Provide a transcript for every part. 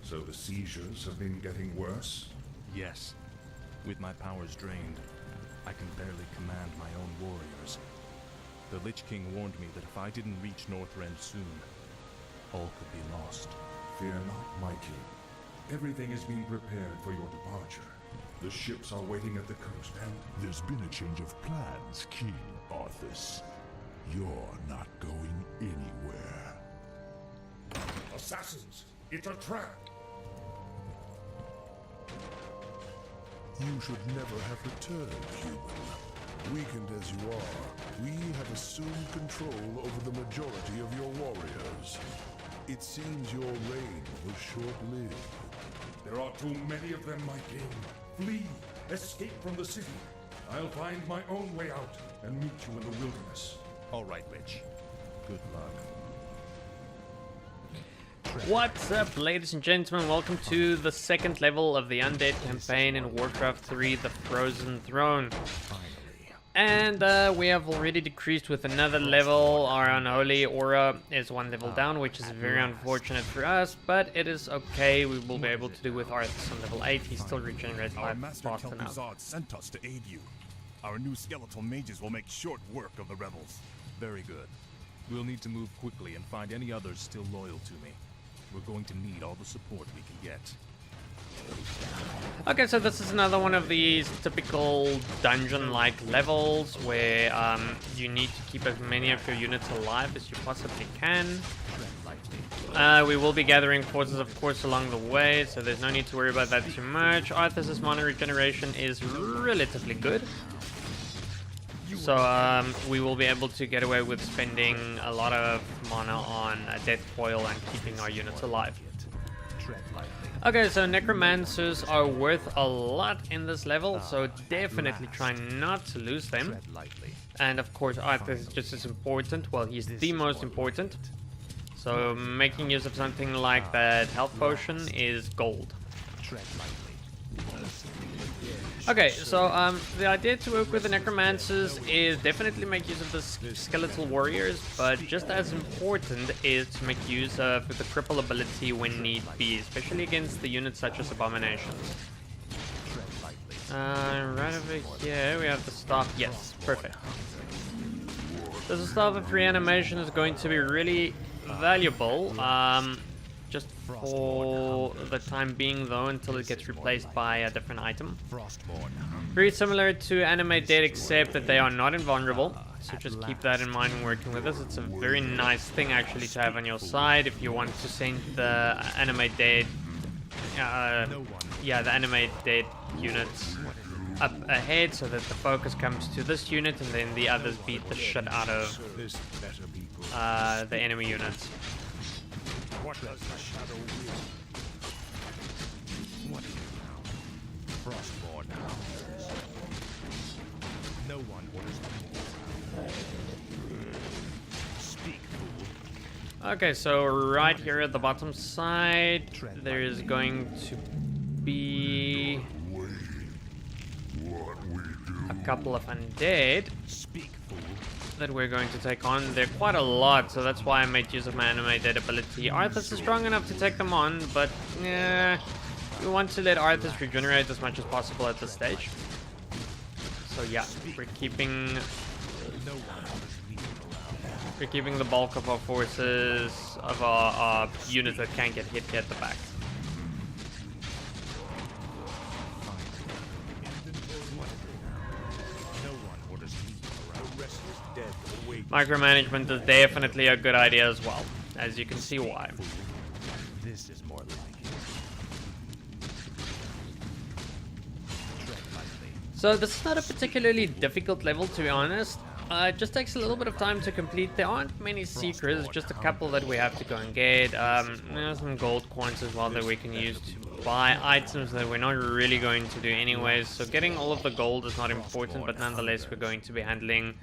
So the seizures have been getting worse? Yes. With my powers drained, I can barely command my own warriors. The Lich King warned me that if I didn't reach Northrend soon, all could be lost. Fear not, my king. Everything is being prepared for your departure. The ships are waiting at the coast and... There's been a change of plans, King Arthas. You're not going anywhere. Assassins! It's a trap! You should never have returned, human. Weakened as you are, we have assumed control over the majority of your warriors. It seems your reign was short-lived. There are too many of them, my king. Flee! Escape from the city. I'll find my own way out and meet you in the wilderness. All right, Lich. Good luck. What's up, ladies and gentlemen? Welcome to the second level of the Undead campaign in Warcraft 3, The Frozen Throne. And we have already decreased with another level. Our unholy aura is one level down, which is very unfortunate for us, but it is okay. We will be able to do with Arthas on level 8. He still regenerates life fast enough. Kel'thuzad sent us to aid you. Our new skeletal mages will make short work of the rebels. Very good. We'll need to move quickly and find any others still loyal to me. We're going to need all the support we can get. Okay, so this is another one of these typical dungeon-like levels where you need to keep as many of your units alive as you possibly can. We will be gathering forces, of course, along the way, so there's no need to worry about that too much. Arthas' mana regeneration is relatively good. So we will be able to get away with spending a lot of mana on Death Coil and keeping our units alive. Okay, so Necromancers are worth a lot in this level, so definitely try not to lose them. And of course Arthas is just as important, well, he's the most important. So making use of something like that health potion is gold. Okay, so the idea to work with the Necromancers is definitely make use of the skeletal warriors, but just as important is to make use of the cripple ability when need be, especially against the units such as abominations. Right over here we have the staff. Yes, perfect. So the staff of reanimation is going to be really valuable. Just for the time being though, until it gets replaced by a different item. Very similar to Animate Dead, except that they are not invulnerable, so just keep that in mind when working with this. It's a very nice thing actually to have on your side if you want to send the Animate Dead the Animate Dead units up ahead so that the focus comes to this unit and then the others beat the shit out of the enemy units. What does the shadow will? What Frostborn. No one orders me. Speak, fool. Okay, so right here at the bottom side, there is going to be a couple of undead that we're going to take on. They're quite a lot, so that's why I made use of my Animate Dead ability. Arthas is strong enough to take them on, but we want to let Arthas regenerate as much as possible at this stage. So yeah, we're keeping the bulk of our forces, of our units that can't get hit here at the back. Micromanagement is definitely a good idea as well, as you can see why. This is more like it. So this is not a particularly difficult level, to be honest. It just takes a little bit of time to complete. There aren't many secrets, just a couple that we have to go and get. There's some gold coins as well that we can use to buy items that we're not really going to do anyways. So getting all of the gold is not important, but nonetheless we're going to be handling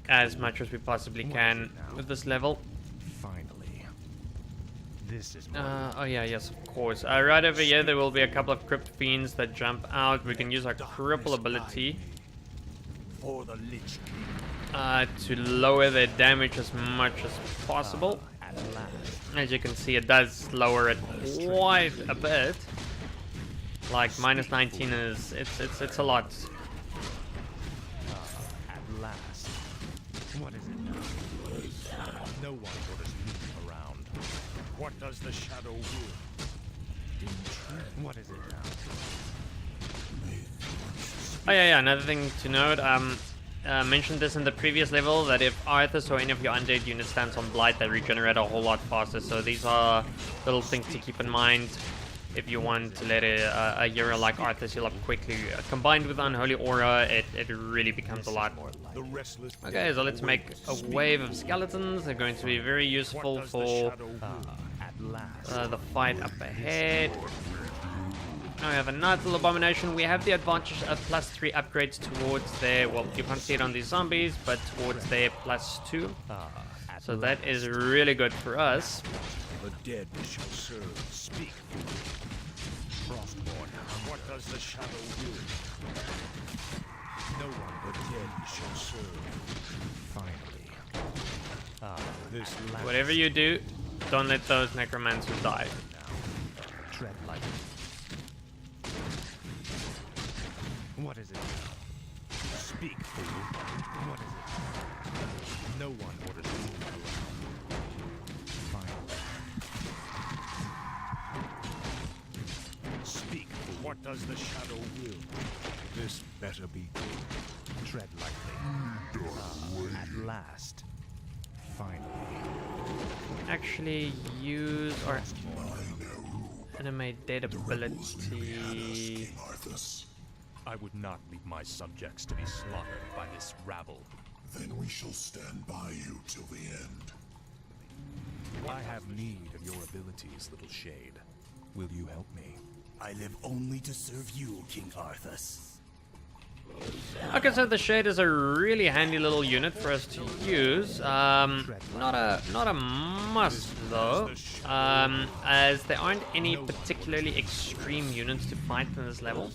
as much as we possibly can with this level. Finally. This is Oh yeah, yes, of course. Right over here there will be a couple of crypt fiends that jump out. We can use our cripple ability for the Lich King. to lower their damage as much as possible. As you can see, it does lower it quite a bit. Like minus 19 is it's a lot. At last. What is it now? No one orders me around. What does the shadow will? What is it now? Oh yeah, another thing to note, mentioned this in the previous level, that if Arthas or any of your undead units stands on Blight, they regenerate a whole lot faster, so these are little things to keep in mind if you want to let a hero like Arthas heal up quickly. Combined with Unholy Aura, it really becomes a lot. Okay, so let's make a wave of skeletons. They're going to be very useful for the fight up ahead. Now we have a nice little abomination. We have the advantage of +3 upgrades towards their, well, you can't see it on these zombies, but towards their +2. So that is really good for us. The dead shall serve. Speak. Frostborn, what does the shadow will? No one but dead shall serve. Finally. This Whatever you do, don't let those necromancers die. Tread lightly. What is it now? Speak, fool. What is it? No one orders me around. Finally. Speak, fool. What does the shadow will? This better be good. Tread lightly. At last. Finally. Actually use our animate data ability. Arthas. I would not leave my subjects to be slaughtered by this rabble. Then we shall stand by you till the end. I have need of your abilities, little shade. Will you help me? I live only to serve you, King Arthas. Okay, so the Shade is a really handy little unit for us to use. Not a must though, as there aren't any particularly extreme units to fight in this level.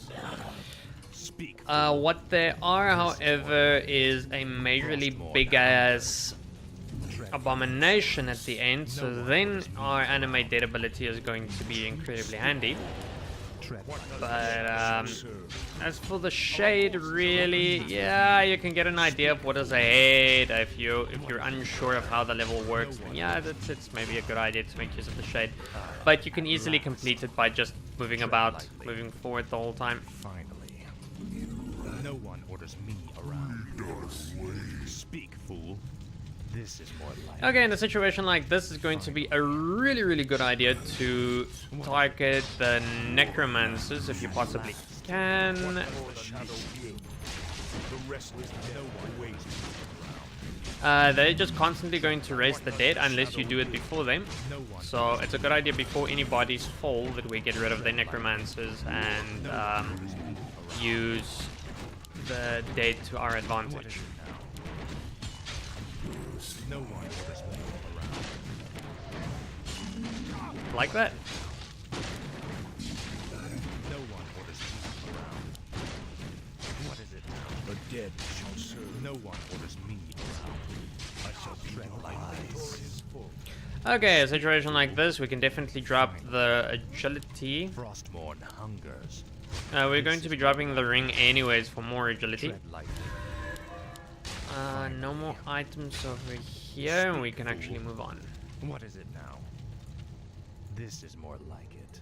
What there are, however, is a majorly big ass abomination at the end, so then our animate dead ability is going to be incredibly handy. But as for the Shade, really, yeah, you can get an idea of what is ahead. If you're unsure of how the level works, then yeah, it's maybe a good idea to make use of the Shade. But you can easily complete it by just moving about, moving forward the whole time. Finally. No one orders me around. Speak, fool. This is more like. Okay, in a situation like this, is going to be a really good idea to target the necromancers if you possibly can. They're just constantly going to raise the dead unless you do it before them. So it's a good idea before any bodies fall that we get rid of the necromancers and use the dead to our advantage. No one orders me around. Like that. No one orders me around. What is it now? The dead shall serve. No one orders me around. I shall tread lightly. Okay, a situation like this, we can definitely drop the agility. Frostborn hungers. We're going to be dropping the ring anyways for more agility. Tread lightly. No more items over here, and we can actually move on. What is it now? This is more like it.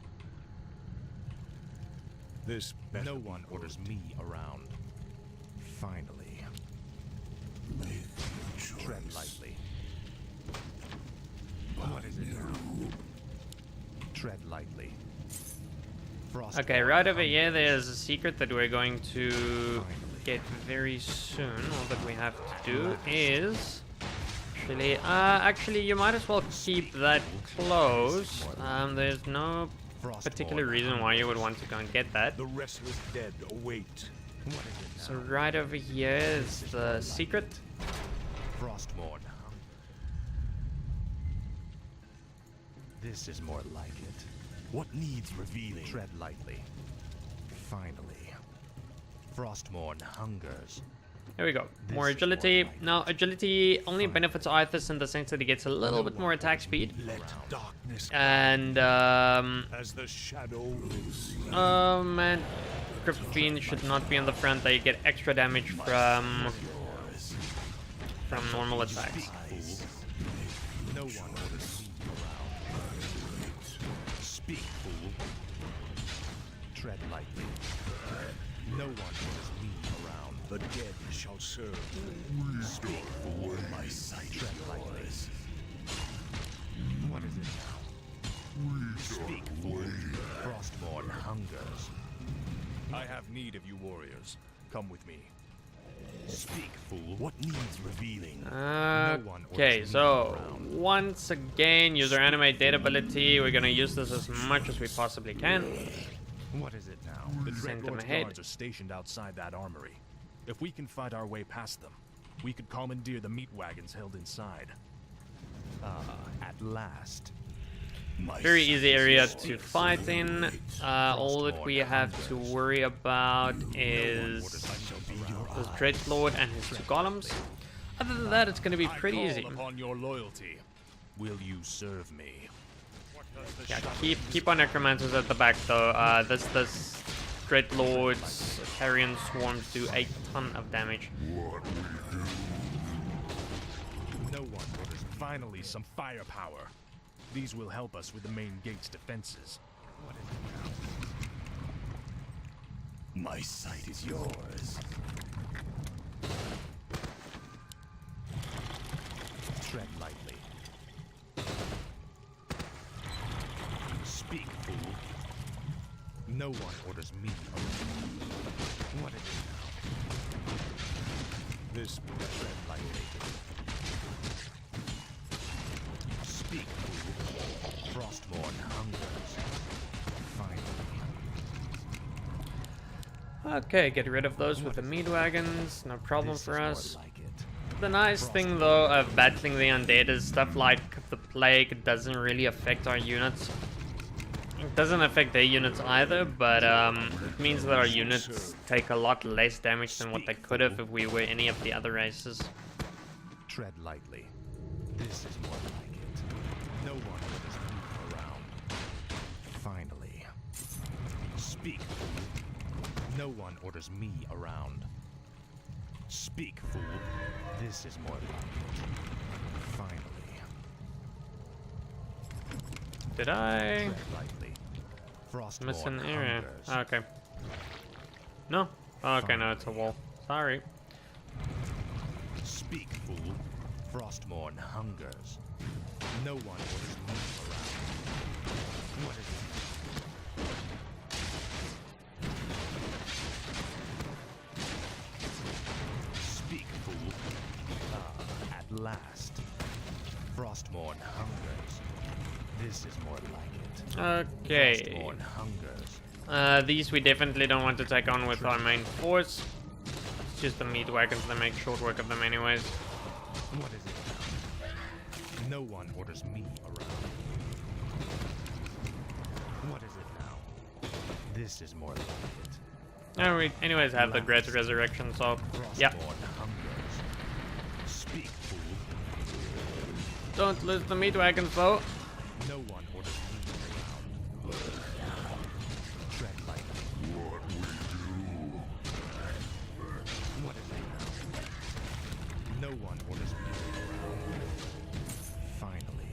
This No one orders me around. Finally. Tread lightly. What is it now? Tread lightly. Okay, right over here there's a secret that we're going to get very soon. All that we have to do is actually you might as well keep that closed. There's no particular reason why you would want to go and get that. The restless dead await. So right over here is the secret. Frostborn. This is more like it. What needs revealing? Tread lightly. Finally. Frostborn hungers. Here we go. More agility. Now, agility only benefits Arthas in the sense that he gets a little bit more attack speed. And, As the shadow oh man, Crypt Fiend should not be on the front. They get extra damage from normal attacks. no one orders me around. Speak, fool. Tread lightly. No one orders me around. The dead shall serve. Speak, fool. My sight. Tread lightly. What is it now? Speak, fool. Frostborn hungers. I have need of you warriors. Come with me. Speak, fool. What needs revealing? Okay, so once again, use our animate data ability. We're gonna use this as much as we possibly can. What is it now? The Send them Dreadlord's ahead. guards are stationed outside that armory. If we can fight our way past them, we could commandeer the meat wagons held inside. At last. Very easy area to fight in. All that we have to worry about is this Dreadlord and his two golems. Other than that, it's going to be pretty easy. Upon your loyalty, will you serve me? Yeah, keep our necromancers at the back though. This Dreadlord's carrion swarms do a ton of damage. No one orders. Finally, some firepower. These will help us with the main gate's defenses. What is it now? My sight is yours. Tread lightly. Speak, fool. No one orders me around. What is it now? This tread lightly. Speak, fool. Frostborn hungers. Finally. Okay, get rid of those with the meat wagons. No problem This for is more us. like it. The nice thing though of battling the undead is stuff like the plague doesn't really affect our units. It doesn't affect their units either, but it means that our units take a lot less damage than what they could have if we were any of the other races. Tread lightly. This is more like it. No one orders me around. Finally. Speak, fool. No one orders me around. Speak, fool. This is more like it. Finally. Did I Tread lightly. Frostborn miss an area? hungers. Okay. No? Okay, no, it's a wall. Sorry. Speak, fool. Frostborn hungers. No one orders me around. What is it? Speak, fool. At last. Frostborn hungers. This is more like it. Okay. Frostborn hungers. These we definitely don't want to take on with our main force. It's just the meat wagons that make short work of them anyways. What is it now? No one orders me around. What is it now? This is more like it. No, we anyways have the Great Resurrection, so yeah. Frostborn hungers. Speak, fool. Don't lose the meat wagons though. No one orders me around. Tread lightly. What is it now? No one orders me around. Finally.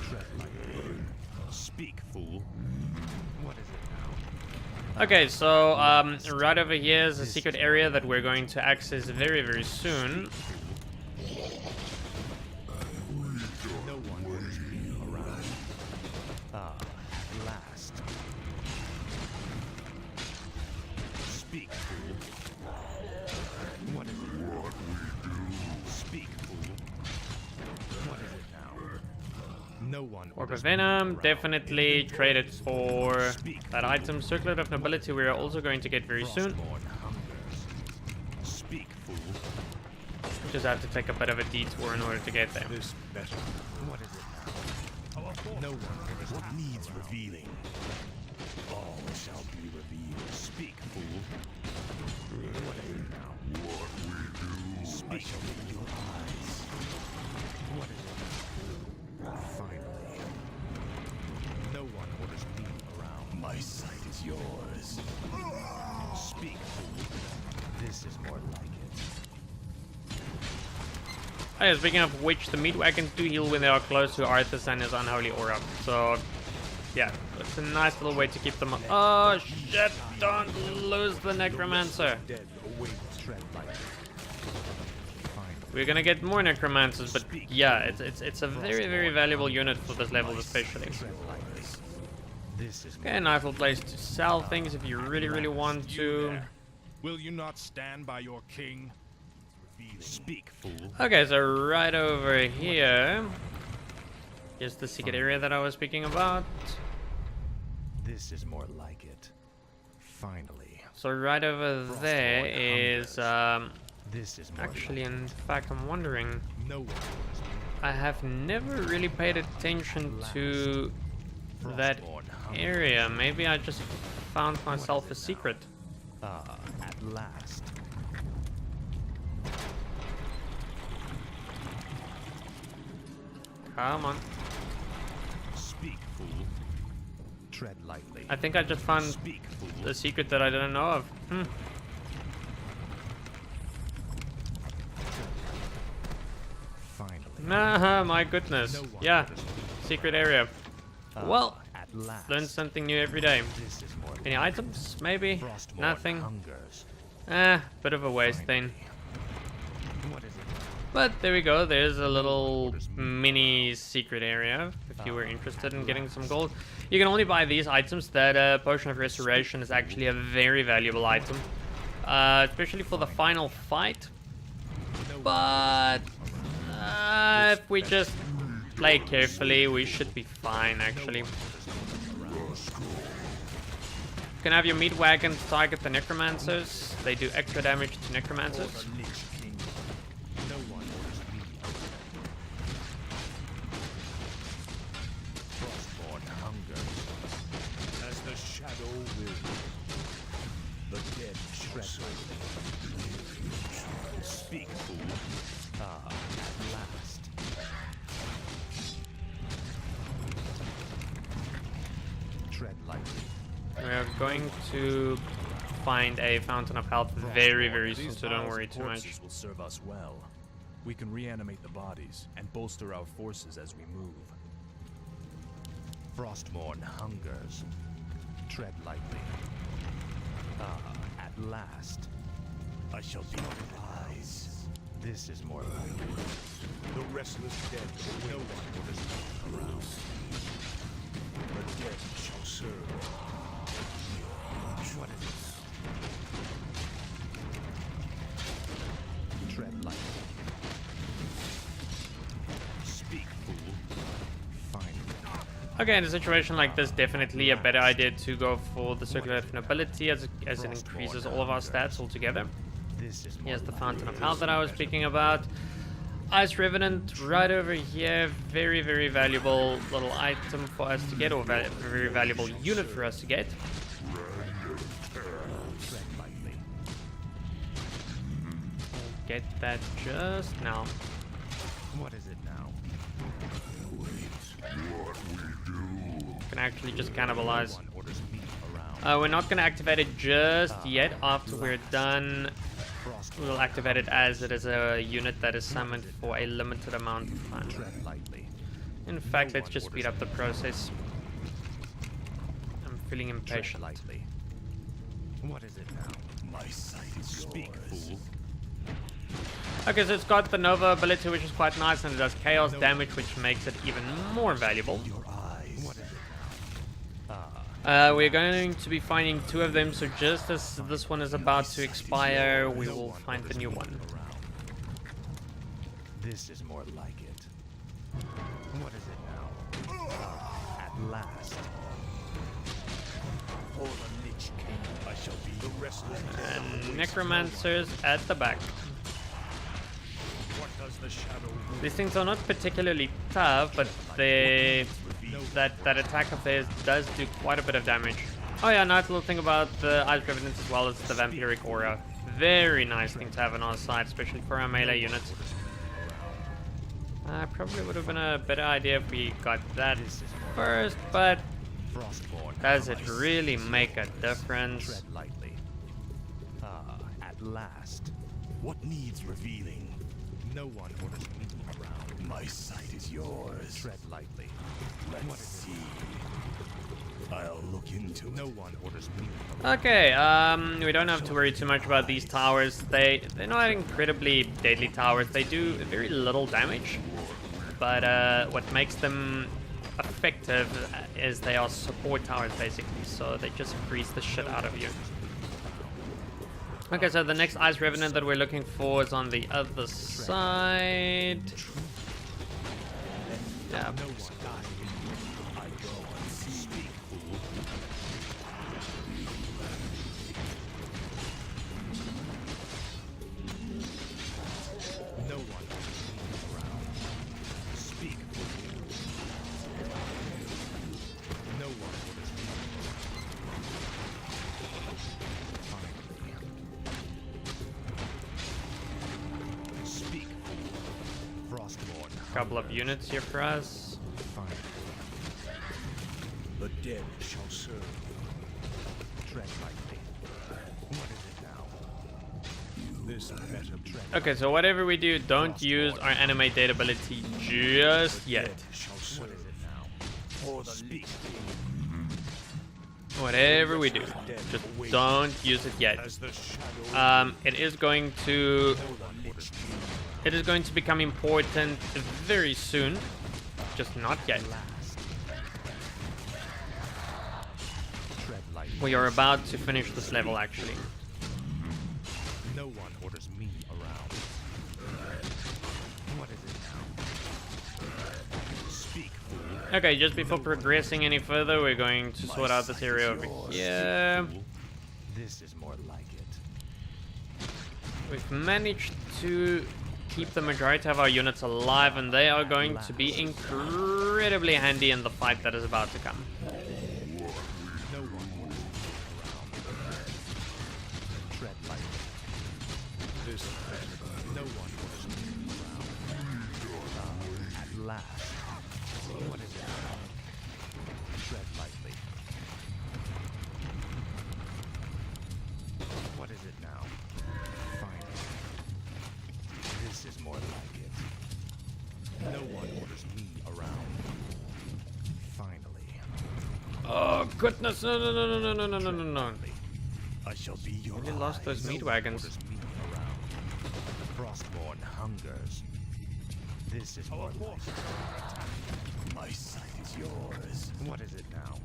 Tread lightly. Speak, fool. What is it now? Okay, so right over here is a secret area that we're going to access very, very soon. No one orders me around. At last. Speak, fool. What is it? Speak, fool. What is it now? No one Orb of orders me Venom, around. definitely trade it for that item. Circlet of Nobility we are also going to get very soon. Frostborn hungers. Speak, fool. Just have to take a bit of a detour in order to get there. This better. What is it now? No one orders. What needs revealing? All shall be revealed. Speak, fool. What is it now? What we do. Speak. I shall read your eyes. What is it? Finally. No one orders me around. My sight is yours. Speak, fool. This is more like it. Hey, speaking of which, the meat wagons do heal when they are close to Arthas and his unholy aura. So, yeah, it's a nice little way to keep them up. Oh shit! Don't lose the necromancer. Dead awaits tread lightly. We're gonna get more necromancers, but yeah, it's a very valuable unit for this level especially. This is Okay, a nice little place to sell things if you really want to. Will you not stand by your king? Speak, fool. Okay, so right over here is the secret area that I was speaking about. This is more like it. Finally. So right over there is This is more actually, in fact, I'm wondering. no one I have never really paid attention to that area. Maybe I just found myself a secret. at last. Come on. Speak, fool. Tread lightly. I think I just found Speak, fool. the secret that I didn't know of. Finally. Nah, my goodness. No one Yeah, orders me. secret area. Well, At last. learn something new every day. This is more Any items? Maybe? Frostmourne Nothing? hungers. Bit of a waste thing. What is it? But there we go, there's a little mini secret area if you were interested in getting some gold. You can only buy these items. That Potion of Restoration is actually a very valuable item, especially for the final fight. But if we just play carefully, we should be fine actually. You can have your meat wagons target the necromancers. They do extra damage to necromancers. Lich King. No one orders me. Frostmourne hungers. As the shadow wills. The dead tread lightly. Speak, fool. At last. Tread lightly. We're going to find a Fountain of Health very soon, so don't worry too much. Will serve us well. We can reanimate the bodies and bolster our forces as we move. Frostmourne hungers. Tread lightly. At last. I shall be your eyes. This is more like it. The restless dead. No one orders me around. The dead shall serve. What is it? Tread lightly. Speak, fool. Finally. Okay, in a situation like this, definitely a better idea to go for the Circular of Nobility as it increases all of our stats altogether. This is more Here's the like Fountain it. of Health that I was speaking about. Ice Revenant right over here. Very valuable little item for us to get, or very valuable unit for us to get. Tread lightly. Get that just now. What is it now? Can actually just cannibalize. No one orders me around. We're not going to activate it just yet. After we're done, we'll activate it as it is a unit that is summoned for a limited amount of time. Tread lightly. In fact, let's just speed up the process. I'm feeling Tread impatient. lightly. What is it now? My sight is Speak, fool. Okay, so it's got the Nova ability, which is quite nice, and it does chaos damage, which makes it even more valuable. Your eyes. What is it We're going to be finding two of them, so just as this one is about to expire, we will find the new one. This is more like it. What is it now? At last. For the Lich King, I shall be the restless dead. And necromancers at the back. What does the shadow These things are not particularly tough, but they that attack of theirs does do quite a bit of damage. Oh yeah, nice little thing about the Ice Revenants as well as the Vampiric Aura. Very nice thing to have on our side, especially for our melee units. Probably would have been a better idea if we got that first, but does it really make a difference? Tread lightly. Ah, at last. What needs revealing? No one orders me around. My sight is yours. Tread lightly. Let's see. I'll look into it. No one orders me around. Okay, we don't have to worry too much about these towers. They're not incredibly deadly towers. They do very little damage, but what makes them effective is they are support towers basically, so they just freeze the shit out of you. Okay, so the next Ice Revenant that we're looking for is on the other side. Yeah. Couple of units here for us. The dead shall serve. Tread lightly. What is it now? This better tread. Okay, so whatever we do, don't use our animate data ability just yet. Shall serve. What is it now? For the Lich King. Whatever we do, just don't use it yet. It is going to become important very soon, just not yet. We are about to finish this level actually. No one orders me around. What is it now? Speak, fool. Okay, just before progressing any further, we're going to sort out this area over here. This is more like it. We've managed to keep the majority of our units alive, and they are going to be incredibly handy in the fight that is about to come. No one orders me around. Tread lightly. This is better. No one orders me around. At last. What is it now? Tread lightly. What is it now? Finally. This is more like it. No one orders me around. Finally. Oh goodness! No! No! I shall be your We lost those meat wagons. Orders me around. Frostborn hungers. This is more like it. My sight is yours. What is it now?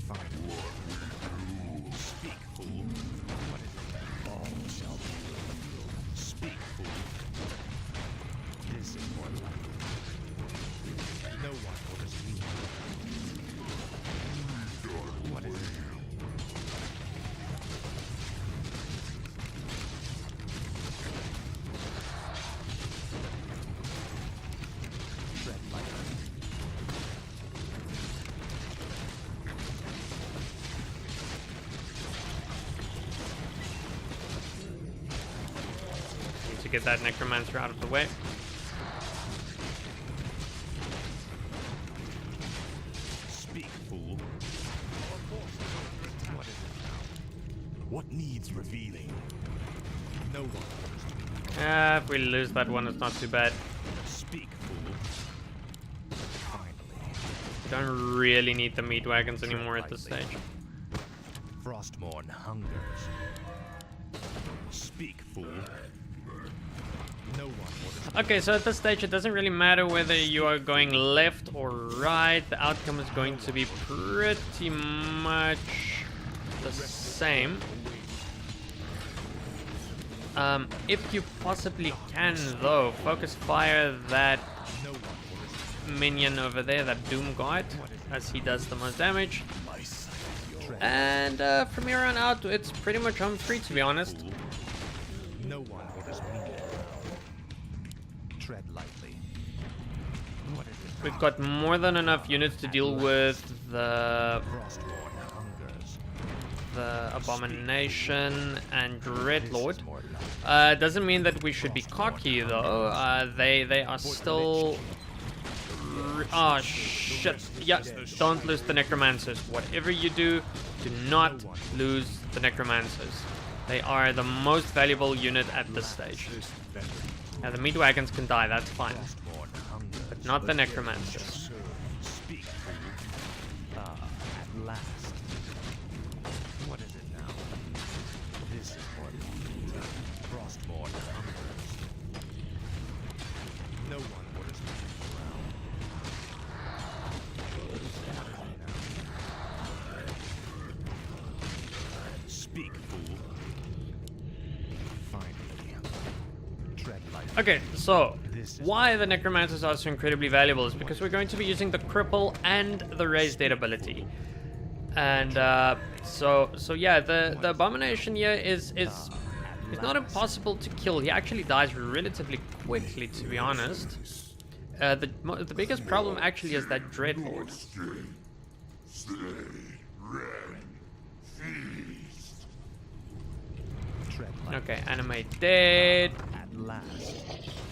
Finally. Speak, fool. What is it? All shall be revealed. Speak, fool. This is more like it. No one orders me. What is it? Tread lightly. Need to get that Necromancer out of the way. Speak, fool. What is it now? What needs revealing? No one orders me. If we lose that one, it's not too bad. Speak, fool. Finally. We don't really need the meat wagons anymore at this stage. Frostborn hungers. Speak, fool. No one orders me. Okay, so at this stage, it doesn't really matter whether you are going left or right. The outcome is going to be pretty much the same. If you possibly can, though, focus fire that No one orders me. minion over there, that Doom God, as he does the most damage. My sight is yours. And from here on out, it's pretty much home free, to be honest. No one orders me. Tread lightly. What is it we've got more than enough units to deal with the Abomination and Dreadlord. Doesn't mean that we should be cocky though. They are still. Oh shit! Yeah, don't lose the Necromancers. Whatever you do, do not lose the Necromancers. They are the most valuable unit at this stage. Now the meat wagons can die, that's fine, but not the Necromancers. At last. What is it now? This is more Frostborn hungers. No one would have been around. Speak, fool. Finally. Tread lightly. Okay, so why the Necromancers are so incredibly valuable is because we're going to be using the Cripple and the Raise Dead ability. And so yeah, the Abomination here is not impossible to kill. He actually dies relatively quickly, to be honest. The biggest problem actually is that Dreadlord. Okay, animate dead. At last.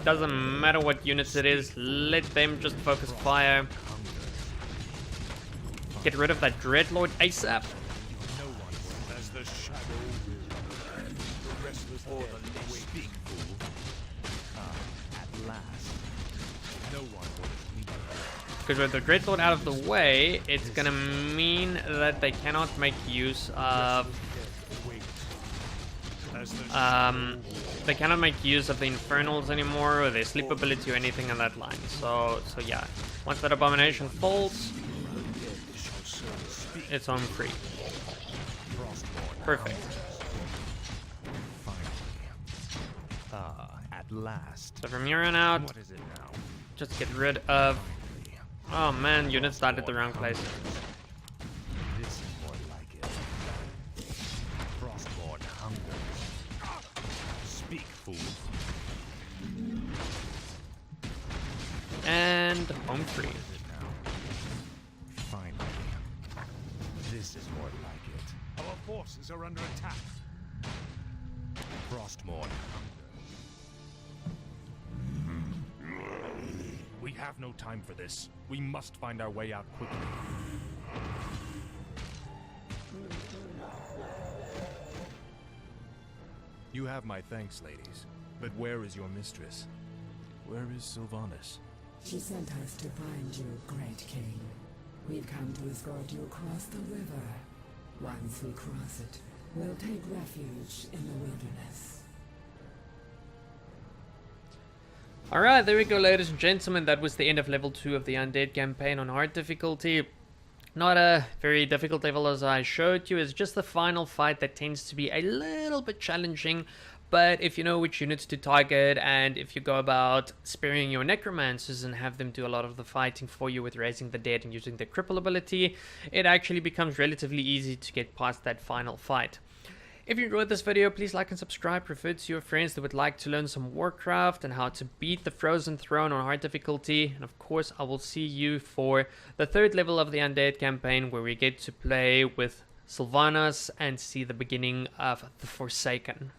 Doesn't matter what units it is, let them just focus fire. Get rid of that Dreadlord ASAP. No one as the shadow the restless or the speak, fool. At last. No one will. Because with the Dreadlord out of the way, it's gonna mean that they cannot make use of they cannot make use of the Infernals anymore, or their sleep ability, or anything on that line. So yeah, once that Abomination falls, it's home free. Perfect. At last. So from here on out, What is it now? just get rid of. Oh man, units died at the wrong place. This is more like it. Frostborn hungers. Speak, fool. And home free. Is it now? Finally. This is more like it. Our forces are under attack. Frostborn We have no time for this. We must find our way out quickly. You have my thanks, ladies. But where is your mistress? Where is Sylvannas? She sent us to find you, Great King. We've come to escort you across the river. Once we cross it, we'll take refuge in the wilderness. Alright, there we go, ladies and gentlemen. That was the end of level 2 of the Undead campaign on hard difficulty. Not a very difficult level as I showed you. It's just the final fight that tends to be a little bit challenging. But if you know which units to target, and if you go about sparing your Necromancers and have them do a lot of the fighting for you with Raising the Dead and using the Cripple ability, it actually becomes relatively easy to get past that final fight. If you enjoyed this video, please like and subscribe. Refer to your friends that would like to learn some Warcraft and how to beat the Frozen Throne on hard difficulty. And of course, I will see you for the 3rd level of the Undead campaign, where we get to play with Sylvannas and see the beginning of the Forsaken.